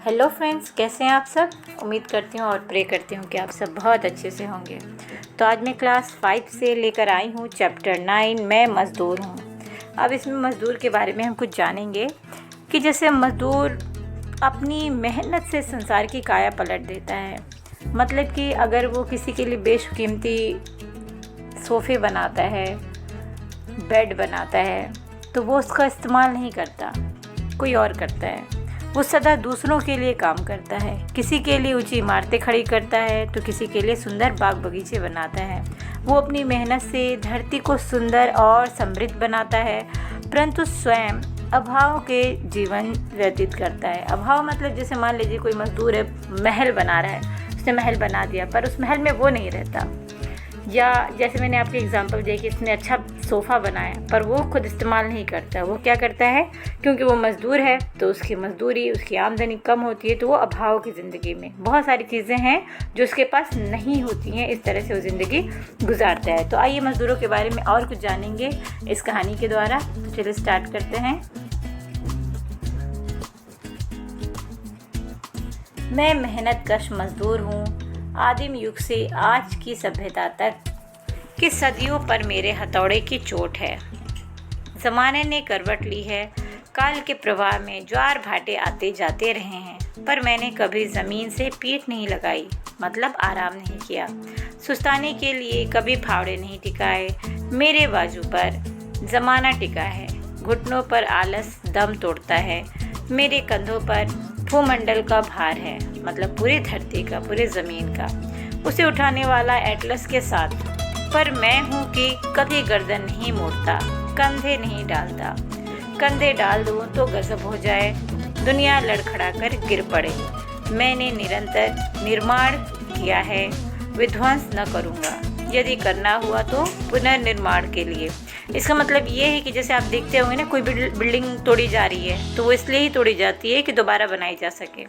Hello friends, कैसे हैं आप सब। उम्मीद करती हूँ और प्रे करती हूँ कि आप सब बहुत अच्छे से होंगे। तो आज मैं क्लास 5 से लेकर आई हूँ चैप्टर 9, मैं मज़दूर हूँ। अब इसमें मज़दूर के बारे में हम कुछ जानेंगे कि जैसे मज़दूर अपनी मेहनत से संसार की काया पलट देता है। मतलब कि अगर वो किसी के लिए बेशकीमती सोफ़े बनाता है, बेड बनाता है, तो वो उसका इस्तेमाल नहीं करता, कोई और करता है। वो सदा दूसरों के लिए काम करता है, किसी के लिए ऊंची इमारतें खड़ी करता है तो किसी के लिए सुंदर बाग बगीचे बनाता है। वो अपनी मेहनत से धरती को सुंदर और समृद्ध बनाता है, परंतु स्वयं अभाव के जीवन व्यतीत करता है। अभाव मतलब जैसे मान लीजिए कोई मजदूर है, महल बना रहा है, उसने महल बना दिया पर उस महल में वो नहीं रहता। या जैसे मैंने आपके एग्जांपल दिया कि इसने अच्छा सोफ़ा बनाया पर वो खुद इस्तेमाल नहीं करता। वो क्या करता है, क्योंकि वो मज़दूर है तो उसकी मज़दूरी, उसकी आमदनी कम होती है, तो वो अभाव की ज़िंदगी में बहुत सारी चीज़ें हैं जो उसके पास नहीं होती हैं। इस तरह से वो ज़िंदगी गुजारता है। तो आइए मज़दूरों के बारे में और कुछ जानेंगे इस कहानी के द्वारा। तो चलिए स्टार्ट करते हैं। मैं मेहनत कश मज़दूर हूँ, आदिम युग से आज की सभ्यता तक कि सदियों पर मेरे हथौड़े की चोट है। ज़माने ने करवट ली है, काल के प्रवाह में ज्वार भाटे आते जाते रहे हैं, पर मैंने कभी ज़मीन से पीठ नहीं लगाई, मतलब आराम नहीं किया। सुस्ताने के लिए कभी फावड़े नहीं टिकाए। मेरे बाजू पर ज़माना टिका है, घुटनों पर आलस दम तोड़ता है। मेरे कंधों पर भूमंडल का भार है, मतलब पूरी धरती का, पूरी ज़मीन का, उसे उठाने वाला एटलस के साथ। पर मैं हूँ कि कभी गर्दन नहीं मोड़ता, कंधे नहीं डालता। कंधे डाल दूँ तो गजब हो जाए, दुनिया लड़खड़ा कर गिर पड़े। मैंने निरंतर निर्माण किया है, विध्वंस न करूँगा। यदि करना हुआ तो पुनर्निर्माण के लिए। इसका मतलब ये है कि जैसे आप देखते होंगे ना, कोई बिल्डिंग तोड़ी जा रही है तो वो इसलिए ही तोड़ी जाती है कि दोबारा बनाई जा सके।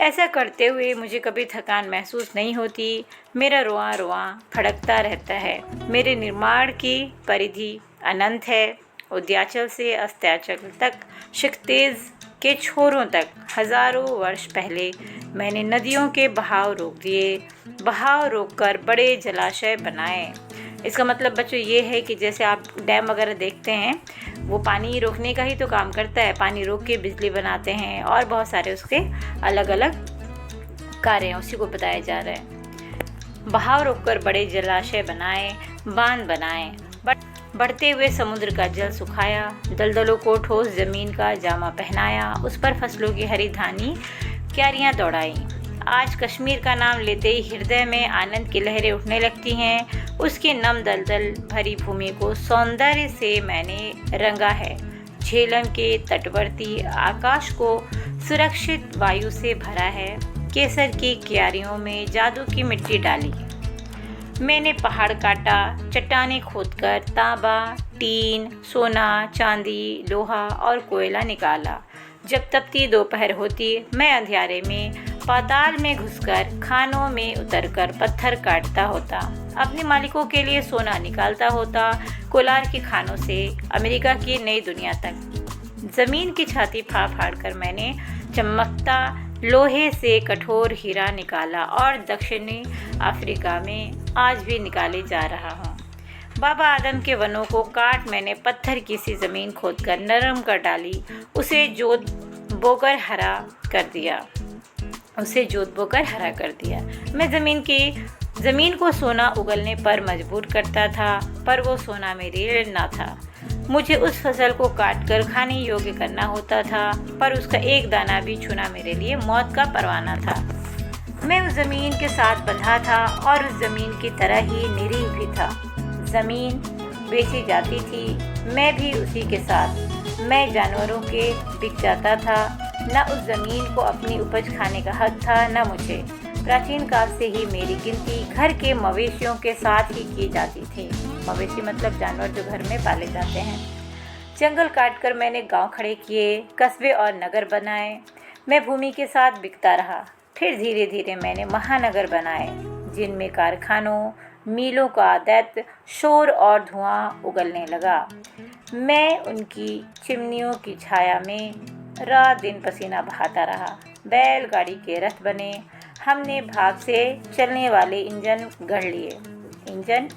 ऐसा करते हुए मुझे कभी थकान महसूस नहीं होती। मेरा रोआं रोआं फड़कता रहता है। मेरे निर्माण की परिधि अनंत है, उद्याचल से अस्ताचल तक, शिखतेज के छोरों तक। हजारों वर्ष पहले मैंने नदियों के बहाव रोक दिए, बहाव रोककर बड़े जलाशय बनाए। इसका मतलब बच्चों ये है कि जैसे आप डैम वगैरह देखते हैं, वो पानी रोकने का ही तो काम करता है। पानी रोक के बिजली बनाते हैं और बहुत सारे उसके अलग अलग कार्य हैं, उसी को बताया जा रहा है। बहाव रोककर बड़े जलाशय बनाए, बांध बनाए, बढ़ते हुए समुद्र का जल सुखाया, दलदलों को ठोस जमीन का जामा पहनाया, उस पर फसलों की हरी धानी क्यारियां दौड़ाई। आज कश्मीर का नाम लेते ही हृदय में आनंद की लहरें उठने लगती हैं। उसकी नम दलदल भरी भूमि को सौंदर्य से मैंने रंगा है। झेलम के तटवर्ती आकाश को सुरक्षित वायु से भरा है। केसर की क्यारियों में जादू की मिट्टी डाली। मैंने पहाड़ काटा, चट्टानें खोदकर तांबा, टीन, सोना, चांदी, लोहा और कोयला निकाला। जब तपती दोपहर होती, मैं अंधियारे में पाताल में घुसकर खानों में उतरकर पत्थर काटता होता, अपने मालिकों के लिए सोना निकालता होता, कोलार की खानों से अमेरिका की नई दुनिया तक। ज़मीन की छाती फाड़ फाड़ कर मैंने चमकता लोहे से कठोर हीरा निकाला और दक्षिणी अफ्रीका में आज भी निकाले जा रहा हूँ। बाबा आदम के वनों को काट मैंने पत्थर की सी ज़मीन खोदकर नरम कर डाली, उसे जोत बोकर हरा कर दिया, मैं ज़मीन को सोना उगलने पर मजबूर करता था, पर वो सोना मेरे लिए न था। मुझे उस फसल को काटकर खाने योग्य करना होता था, पर उसका एक दाना भी छूना मेरे लिए मौत का परवाना था। मैं उस ज़मीन के साथ बंधा था और उस ज़मीन की तरह ही निरीह भी था। ज़मीन बेची जाती थी, मैं भी उसी के साथ। मैं जानवरों के बिक जाता था, न उस ज़मीन को अपनी उपज खाने का हक था, न मुझे। प्राचीन काल से ही मेरी गिनती घर के मवेशियों के साथ ही की जाती थी। मवेशी मतलब जानवर जो घर में पाले जाते हैं। जंगल काटकर मैंने गांव खड़े किए, कस्बे और नगर बनाए। मैं भूमि के साथ बिकता रहा। फिर धीरे धीरे मैंने महानगर बनाए, जिनमें कारखानों, मीलों का दैत्य शोर और धुआं उगलने लगा। मैं उनकी चिमनियों की छाया में रात दिन पसीना बहाता रहा। बैलगाड़ी के रथ बने। हमने भाप से चलने वाले इंजन गढ़ लिए, इंजन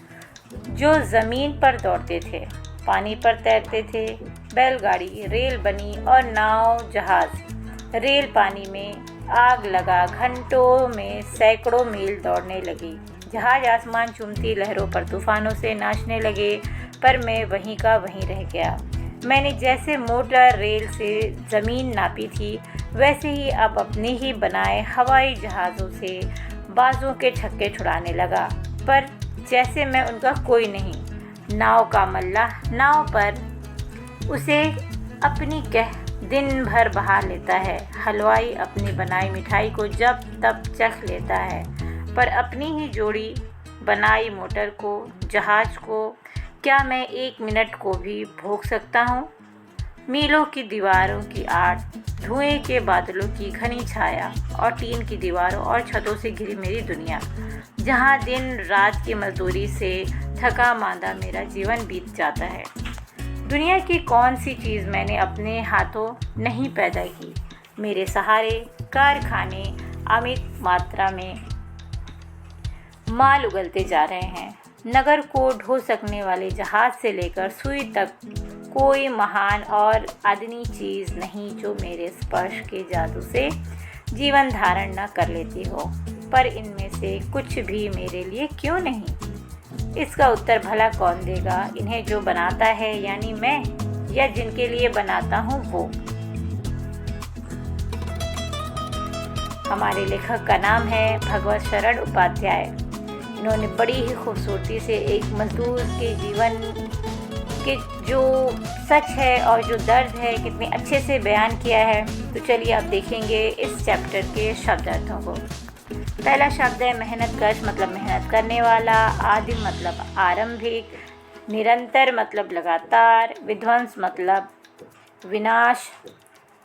जो ज़मीन पर दौड़ते थे, पानी पर तैरते थे। बैलगाड़ी रेल बनी और नाव जहाज़। रेल पानी में आग लगा, घंटों में सैकड़ों मील दौड़ने लगी। जहाज़ आसमान चूमती लहरों पर तूफानों से नाचने लगे, पर मैं वहीं का वहीं रह गया। मैंने जैसे मोटर रेल से ज़मीन नापी थी, वैसे ही अब अपने ही बनाए हवाई जहाज़ों से बाजों के छक्के छुड़ाने लगा, पर जैसे मैं उनका कोई नहीं। नाव का मल्लाह नाव पर उसे अपनी कह दिन भर बहा लेता है। हलवाई अपनी बनाई मिठाई को जब तब चख लेता है, पर अपनी ही जोड़ी बनाई मोटर को, जहाज़ को क्या मैं 1 मिनट को भी भोग सकता हूँ? मीलों की दीवारों की आड़, धुएं के बादलों की घनी छाया और टीन की दीवारों और छतों से घिरी मेरी दुनिया, जहाँ दिन रात की मजदूरी से थका मांदा मेरा जीवन बीत जाता है। दुनिया की कौन सी चीज़ मैंने अपने हाथों नहीं पैदा की? मेरे सहारे कारखाने अमित मात्रा में माल उगलते जा रहे हैं। नगर को ढो सकने वाले जहाज से लेकर सुई तक कोई महान और अदनी चीज़ नहीं जो मेरे स्पर्श के जादू से जीवन धारण न कर लेती हो। पर इनमें से कुछ भी मेरे लिए क्यों नहीं? इसका उत्तर भला कौन देगा? इन्हें जो बनाता है यानी मैं, या जिनके लिए बनाता हूँ वो? हमारे लेखक का नाम है भगवत शरण उपाध्याय। इन्होंने बड़ी ही खूबसूरती से एक मजदूर के जीवन के जो सच है और जो दर्द है कितने अच्छे से बयान किया है। तो चलिए अब देखेंगे इस चैप्टर के शब्दार्थों को। पहला शब्द है मेहनतकश, मतलब मेहनत करने वाला। आदिम मतलब आरंभिक। निरंतर मतलब लगातार। विध्वंस मतलब विनाश।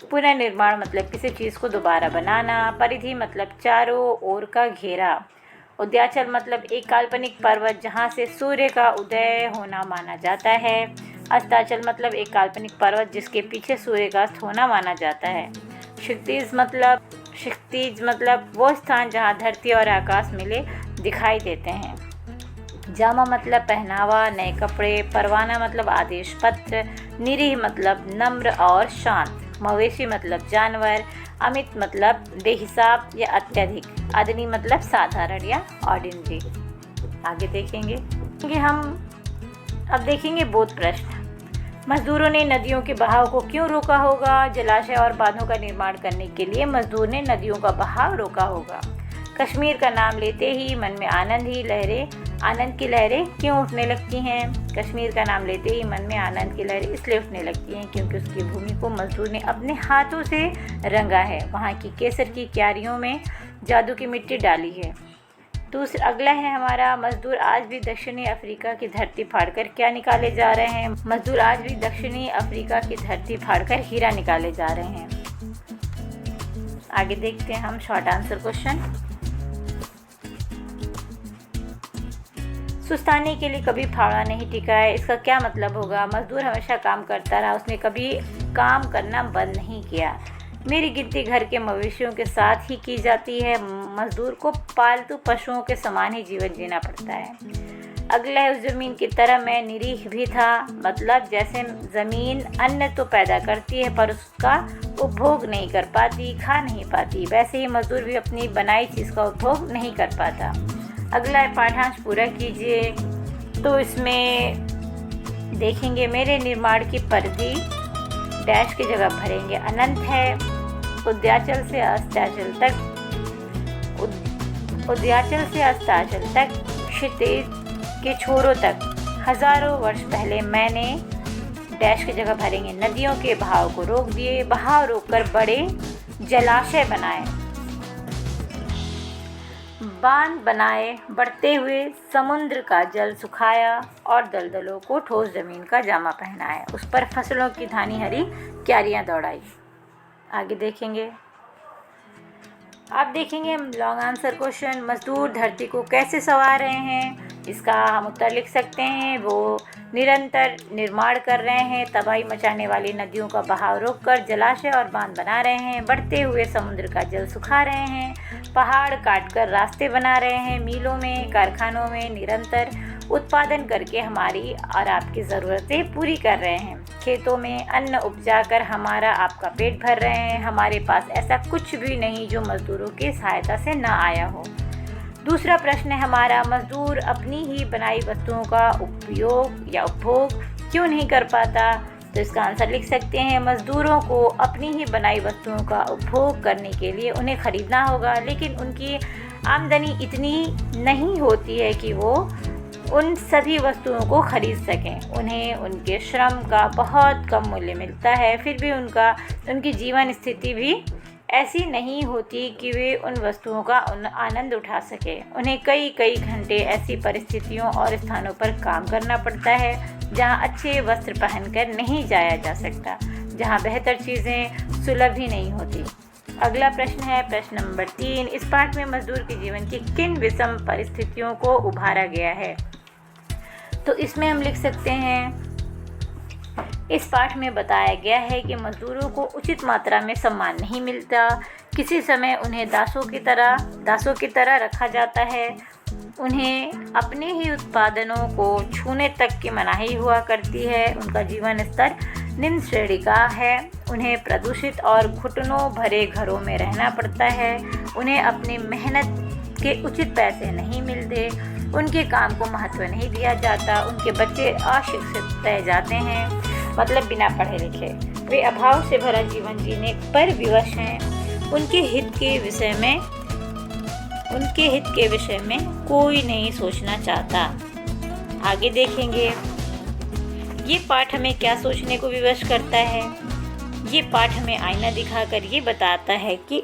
पुनर्निर्माण मतलब किसी चीज़ को दोबारा बनाना। परिधि मतलब चारों ओर का घेरा। उदयाचल मतलब एक काल्पनिक पर्वत जहाँ से सूर्य का उदय होना माना जाता है। अस्ताचल मतलब एक काल्पनिक पर्वत जिसके पीछे सूर्य का अस्त होना माना जाता है। क्षितिज मतलब वो स्थान जहाँ धरती और आकाश मिले दिखाई देते हैं। जामा मतलब पहनावा, नए कपड़े। परवाना मतलब आदेश पत्र। निरीह मतलब नम्र और शांत। मवेशी मतलब जानवर। अमित मतलब बेहिसाब या अत्यधिक। अदनी मतलब साधारण या ऑर्डिनरी। आगे देखेंगे हम अब देखेंगे बोध प्रश्न। मजदूरों ने नदियों के बहाव को क्यों रोका होगा? जलाशय और बांधों का निर्माण करने के लिए मजदूर ने नदियों का बहाव रोका होगा। कश्मीर का नाम लेते ही मन में आनंद की लहरें क्यों उठने लगती हैं? कश्मीर का नाम लेते ही मन में आनंद की लहरें इसलिए उठने लगती हैं क्योंकि उसकी भूमि को मजदूर ने अपने हाथों से रंगा है। वहाँ की केसर की क्यारियों में जादू की मिट्टी डाली है। अगला है हमारा, मजदूर आज भी दक्षिणी अफ्रीका की धरती फाड़कर क्या निकाले जा रहे हैं? मजदूर आज भी दक्षिणी अफ्रीका की धरती फाड़कर हीरा निकाले जा रहे हैं। आगे देखते हैं हम शॉर्ट आंसर क्वेश्चन। सुस्ताने के लिए कभी फावड़ा नहीं टिका है, इसका क्या मतलब होगा? मजदूर हमेशा काम करता रहा, उसने कभी काम करना बंद नहीं किया। मेरी गिनती घर के मवेशियों के साथ ही की जाती है। मजदूर को पालतू पशुओं के समान ही जीवन जीना पड़ता है। अगला है, उस ज़मीन की तरह मैं निरीह भी था, मतलब जैसे ज़मीन अन्न तो पैदा करती है पर उसका उपभोग नहीं कर पाती, खा नहीं पाती, वैसे ही मजदूर भी अपनी बनाई चीज़ का उपभोग नहीं कर पाता। अगला है, पाठांश पूरा कीजिए। तो इसमें देखेंगे मेरे निर्माण की परिधि डैश की जगह भरेंगे अनंत है। उदयाचल से अस्ताचल तक क्षितिज के छोरों तक हजारों वर्ष पहले मैंने डैश की जगह भरेंगे नदियों के बहाव को रोक दिए, बहाव रोककर बड़े जलाशय बनाए, बांध बनाए, बढ़ते हुए समुद्र का जल सुखाया और दलदलों को ठोस जमीन का जामा पहनाया, उस पर फसलों की धानी हरी क्यारियां दौड़ाई। आगे देखेंगे, अब देखेंगे हम लॉन्ग आंसर क्वेश्चन। मजदूर धरती को कैसे संवार रहे हैं? इसका हम उत्तर लिख सकते हैं, वो निरंतर निर्माण कर रहे हैं, तबाही मचाने वाली नदियों का बहाव रोककर जलाशय और बांध बना रहे हैं, बढ़ते हुए समुद्र का जल सुखा रहे हैं, पहाड़ काटकर रास्ते बना रहे हैं, मीलों में कारखानों में निरंतर उत्पादन करके हमारी और आपकी ज़रूरतें पूरी कर रहे हैं, खेतों में अन्न उपजाकर हमारा आपका पेट भर रहे हैं। हमारे पास ऐसा कुछ भी नहीं जो मजदूरों की सहायता से ना आया हो। दूसरा प्रश्न है हमारा, मजदूर अपनी ही बनाई वस्तुओं का उपयोग या उपभोग क्यों नहीं कर पाता? तो इसका आंसर लिख सकते हैं, मजदूरों को अपनी ही बनाई वस्तुओं का उपभोग करने के लिए उन्हें खरीदना होगा, लेकिन उनकी आमदनी इतनी नहीं होती है कि वो उन सभी वस्तुओं को खरीद सकें। उन्हें उनके श्रम का बहुत कम मूल्य मिलता है, फिर भी उनकी जीवन स्थिति भी ऐसी नहीं होती कि वे उन वस्तुओं का आनंद उठा सके। उन्हें कई कई घंटे ऐसी परिस्थितियों और स्थानों पर काम करना पड़ता है जहां अच्छे वस्त्र पहनकर नहीं जाया जा सकता, जहां बेहतर चीज़ें सुलभ ही नहीं होती। अगला प्रश्न है प्रश्न नंबर 3। इस पाठ में मजदूर के जीवन की किन विषम परिस्थितियों को उभारा गया है? तो इसमें हम लिख सकते हैं, इस पाठ में बताया गया है कि मजदूरों को उचित मात्रा में सम्मान नहीं मिलता। किसी समय उन्हें दासों की तरह रखा जाता है। उन्हें अपने ही उत्पादनों को छूने तक की मनाही हुआ करती है। उनका जीवन स्तर निम्न श्रेणी का है। उन्हें प्रदूषित और घुटनों भरे घरों में रहना पड़ता है। उन्हें अपनी मेहनत के उचित पैसे नहीं मिलते। उनके काम को महत्व नहीं दिया जाता। उनके बच्चे अशिक्षित रह जाते हैं, मतलब बिना पढ़े लिखे। वे अभाव से भरा जीवन जीने पर विवश हैं। उनके हित के विषय में कोई नहीं सोचना चाहता। आगे देखेंगे, ये पाठ हमें क्या सोचने को विवश करता है? ये पाठ हमें आईना दिखाकर ये बताता है कि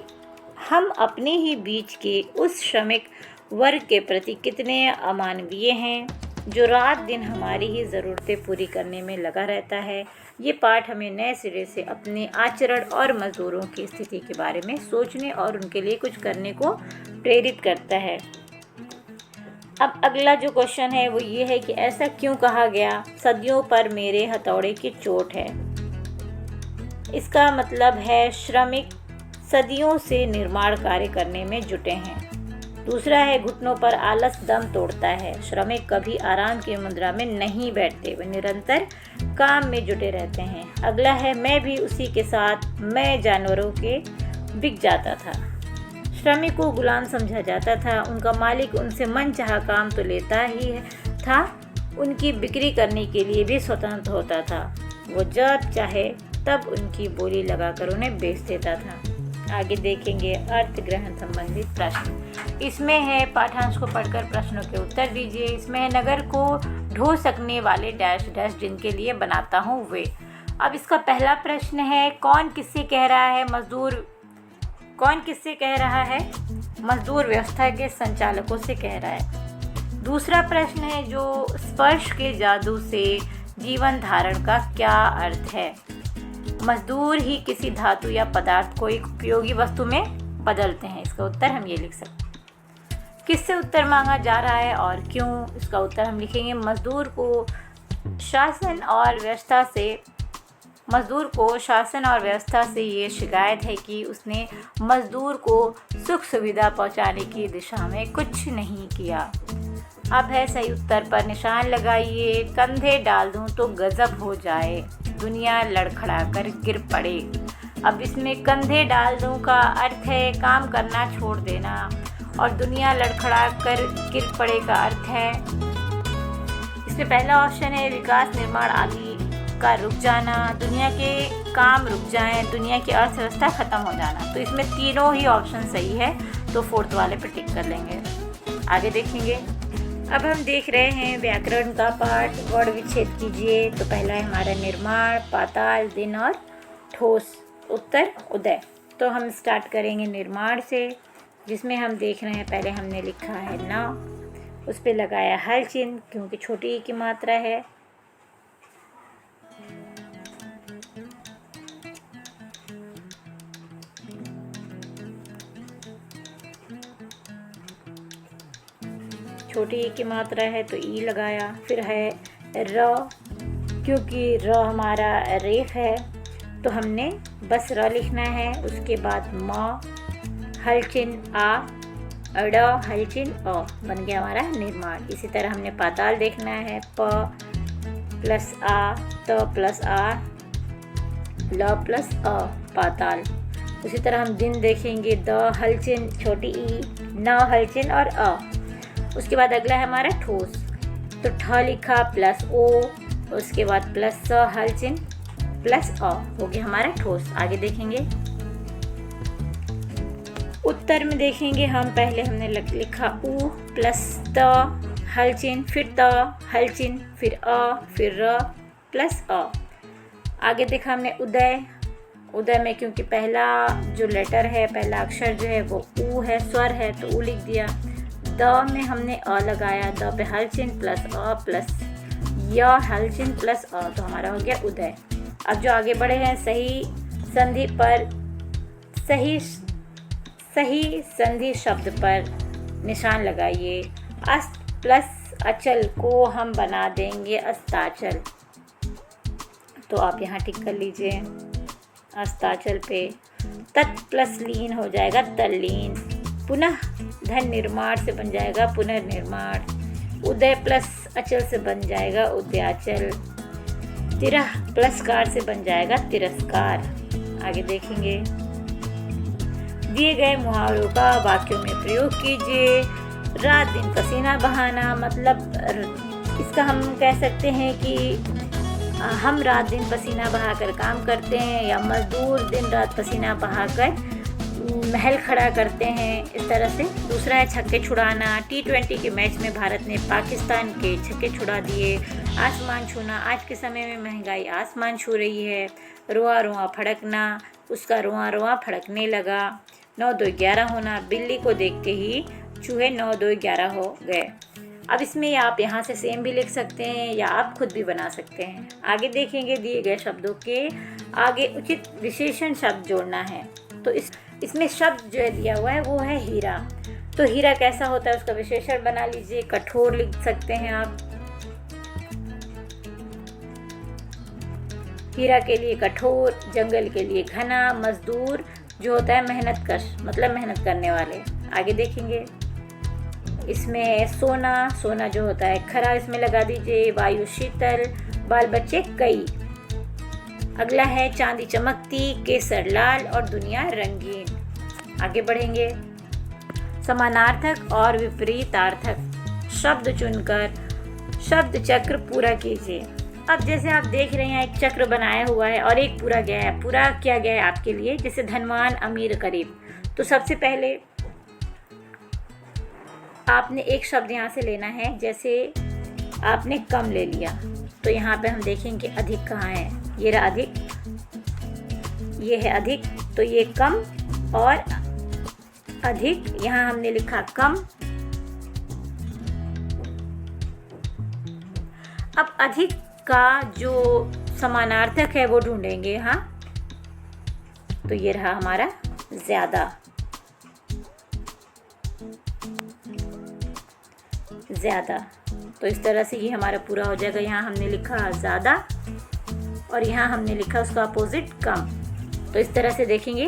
हम अपने ही बीच के उस श्रमिक वर्ग के प्रति कितने अमानवीय हैं, जो रात दिन हमारी ही ज़रूरतें पूरी करने में लगा रहता है। ये पाठ हमें नए सिरे से अपने आचरण और मज़दूरों की स्थिति के बारे में सोचने और उनके लिए कुछ करने को प्रेरित करता है। अब अगला जो क्वेश्चन है वो ये है कि ऐसा क्यों कहा गया, सदियों पर मेरे हथौड़े की चोट है? इसका मतलब है श्रमिक सदियों से निर्माण कार्य करने में जुटे हैं। दूसरा है, घुटनों पर आलस दम तोड़ता है। श्रमिक कभी आराम की मुद्रा में नहीं बैठते, वे निरंतर काम में जुटे रहते हैं। अगला है, मैं भी उसी के साथ मैं जानवरों के बिक जाता था। श्रमिक को गुलाम समझा जाता था। उनका मालिक उनसे मनचाहा काम तो लेता ही था, उनकी बिक्री करने के लिए भी स्वतंत्र होता था। वो जब चाहे तब उनकी बोली लगाकर उन्हें बेच देता था। आगे देखेंगे अर्थ ग्रहण संबंधित प्रश्न। इसमें है, पाठांश को पढ़कर प्रश्नों के उत्तर दीजिए। इसमें है, नगर को ढो सकने वाले डैश डैश जिनके लिए बनाता हूँ वे। अब इसका पहला प्रश्न है, कौन किससे कह रहा है? मजदूर व्यवस्था के संचालकों से कह रहा है। दूसरा प्रश्न है, जो स्पर्श के जादू से जीवन धारण का क्या अर्थ है? मजदूर ही किसी धातु या पदार्थ को एक उपयोगी वस्तु में बदलते हैं। इसका उत्तर हम ये लिख सकते हैं। किससे उत्तर मांगा जा रहा है और क्यों? इसका उत्तर हम लिखेंगे, मजदूर को शासन और व्यवस्था से ये शिकायत है कि उसने मजदूर को सुख सुविधा पहुंचाने की दिशा में कुछ नहीं किया। अब है सही उत्तर पर निशान लगाइए। कंधे डाल दूं तो गजब हो जाए, दुनिया लड़खड़ा कर गिर पड़े। अब इसमें कंधे डाल दूं का अर्थ है काम करना छोड़ देना, और दुनिया लड़खड़ा कर गिर पड़े का अर्थ है, इसमें पहला ऑप्शन है विकास निर्माण आदि का रुक जाना, दुनिया के काम रुक जाएं, दुनिया की अर्थव्यवस्था खत्म हो जाना। तो इसमें तीनों ही ऑप्शन सही है, तो फोर्थ वाले पे टिक कर लेंगे। आगे देखेंगे, अब हम देख रहे हैं व्याकरण का पाठ। वर्ण विच्छेद कीजिए। तो पहला है हमारा निर्माण, पाताल, दिन और ठोस। उत्तर उदय। तो हम स्टार्ट करेंगे निर्माण से, जिसमें हम देख रहे हैं पहले हमने लिखा है ना, उस पर लगाया हल चिन्ह क्योंकि छोटी की मात्रा है। छोटी ई की मात्रा है तो ई लगाया। फिर है र, क्योंकि र हमारा रेफ है तो हमने बस र लिखना है। उसके बाद म, हलचिन आ, अड़, हलचिन अ, बन गया हमारा निर्माण। इसी तरह हमने पाताल देखना है, प प्लस आ, त प्लस आ, ल प्लस अ, पाताल। उसी तरह हम दिन देखेंगे, द हलचिन छोटी ई, न हलचिन और अ। उसके बाद अगला है हमारा ठोस, तो ठ लिखा प्लस ओ, उसके बाद प्लस स हलचिन प्लस अ, हो गया हमारा ठोस। आगे देखेंगे उत्तर में देखेंगे हम, पहले हमने लिखा उ प्लस त हलचिन, फिर त हलचिन, फिर अ, फिर र प्लस अ। आगे देखा हमने उदय, उदय में क्योंकि पहला जो लेटर है, पहला अक्षर जो है वो उ है, स्वर है, तो उ लिख दिया। द में हमने अ लगाया, the pay हलचिन plus a plus य हलचिन प्लस अ, तो हमारा हो गया उदय। अब जो आगे बढ़े हैं, सही संधि पर सही संधि शब्द पर निशान लगाइए। अस्त प्लस अचल को हम बना देंगे अस्ताचल, तो आप यहाँ टिक कर लीजिए अस्ताचल पे। तत् प्लस लीन हो जाएगा तल्लीन। पुनः धन निर्माण से बन जाएगा पुनर्निर्माण। उदय प्लस अचल से बन जाएगा उदयाचल। तिरह प्लस कार से बन जाएगा तिरस्कार। आगे देखेंगे, दिए गए मुहावरों का वाक्यों में प्रयोग कीजिए। रात दिन पसीना बहाना, मतलब इसका हम कह सकते हैं कि हम रात दिन पसीना बहाकर काम करते हैं, या मजदूर दिन रात पसीना बहाकर महल खड़ा करते हैं, इस तरह से। दूसरा है छक्के छुड़ाना। T20 के मैच में भारत ने पाकिस्तान के छक्के छुड़ा दिए। आसमान छूना, आज के समय में महंगाई आसमान छू रही है। रोआ रोआ फड़कना, उसका रोआ रोआ फड़कने लगा। 9 2 11 होना, बिल्ली को देखते ही चूहे 9 2 11 हो गए। अब इसमें आप यहाँ से सेम भी लिख सकते हैं या आप खुद भी बना सकते हैं। आगे देखेंगे, दिए गए शब्दों के आगे उचित विशेषण शब्द जोड़ना है। तो इसमें शब्द जो है दिया हुआ है वो है हीरा। तो हीरा कैसा होता है उसका विशेषण बना लीजिए। कठोर लिख सकते हैं आप, हीरा के लिए कठोर, जंगल के लिए घना, मजदूर जो होता है मेहनत कश, मतलब मेहनत करने वाले। आगे देखेंगे, इसमें सोना, सोना जो होता है खरा, इसमें लगा दीजिए। वायु शीतल, बाल बच्चे कई। अगला है चांदी चमकती, केसर लाल और दुनिया रंगीन। आगे बढ़ेंगे, समानार्थक और विपरीतार्थक शब्द चुनकर शब्द चक्र पूरा कीजिए। अब जैसे आप देख रहे हैं एक चक्र बनाया हुआ है और एक पूरा गया है, पूरा किया गया है आपके लिए, जैसे धनवान अमीर गरीब। तो सबसे पहले आपने एक शब्द यहाँ से लेना है, जैसे आपने कम ले लिया, तो यहाँ पे हम देखेंगे अधिक कहाँ है। ये रहा अधिक, ये है अधिक, तो ये कम और अधिक, यहाँ हमने लिखा कम। अब अधिक का जो समानार्थक है वो ढूंढेंगे। हाँ, तो ये रहा हमारा ज्यादा, ज़्यादा। तो इस तरह से ये हमारा पूरा हो जाएगा। यहाँ हमने लिखा ज़्यादा और यहाँ हमने लिखा उसका अपोजिट कम। तो इस तरह से देखेंगे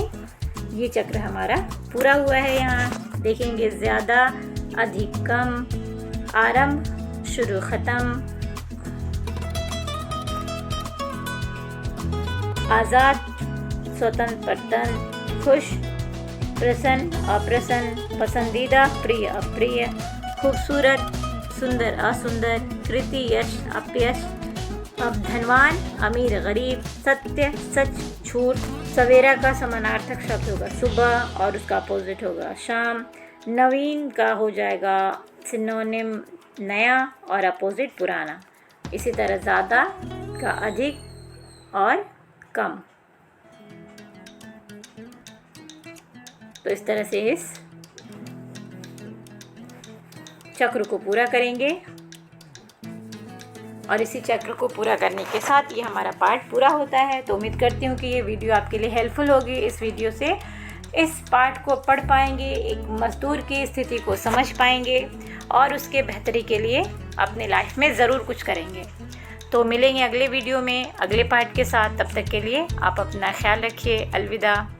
ये चक्र हमारा पूरा हुआ है। यहाँ देखेंगे ज़्यादा, अधिक, कम, आरंभ, शुरू, ख़त्म, आज़ाद, स्वतंत्र, परतंत्र, खुश, प्रसन्न, अप्रसन्न, पसंदीदा, प्रिय, अप्रिय, खूबसूरत, सुंदर, असुंदर, कृति, यश, अपयश, अब धनवान, अमीर, गरीब, सत्य, सच, झूठ। सवेरा का समानार्थक शब्द होगा सुबह और उसका अपोजिट होगा शाम। नवीन का हो जाएगा सिनोनिम नया और अपोजिट पुराना। इसी तरह ज़्यादा का अधिक और कम। तो इस तरह से इस चक्र को पूरा करेंगे और इसी चक्र को पूरा करने के साथ ये हमारा पार्ट पूरा होता है। तो उम्मीद करती हूँ कि ये वीडियो आपके लिए हेल्पफुल होगी। इस वीडियो से इस पाठ को पढ़ पाएंगे, एक मज़दूर की स्थिति को समझ पाएंगे और उसके बेहतरी के लिए अपनी लाइफ में ज़रूर कुछ करेंगे। तो मिलेंगे अगले वीडियो में अगले पाठ के साथ। तब तक के लिए आप अपना ख्याल रखिए। अलविदा।